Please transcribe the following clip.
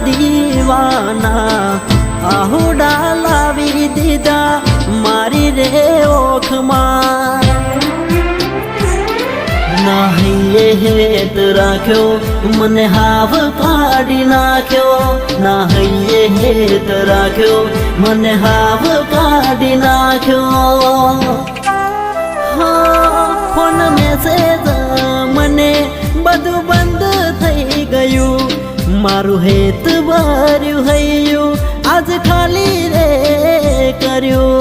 દીવાના આહુડા લાવી દીધા મારી રે ઓખમાં નાહીએ હેત રાખ્યો મને હાવ કાઢી નાખ્યો નાહીએ હેત રાખ્યો મને હાવ કાઢી નાખ્યો ફોન મેસેજ મને બધું બંધ થઈ ગયું મારું હેત ભર્યું હૈયું આજ ખાલી રે કર્યું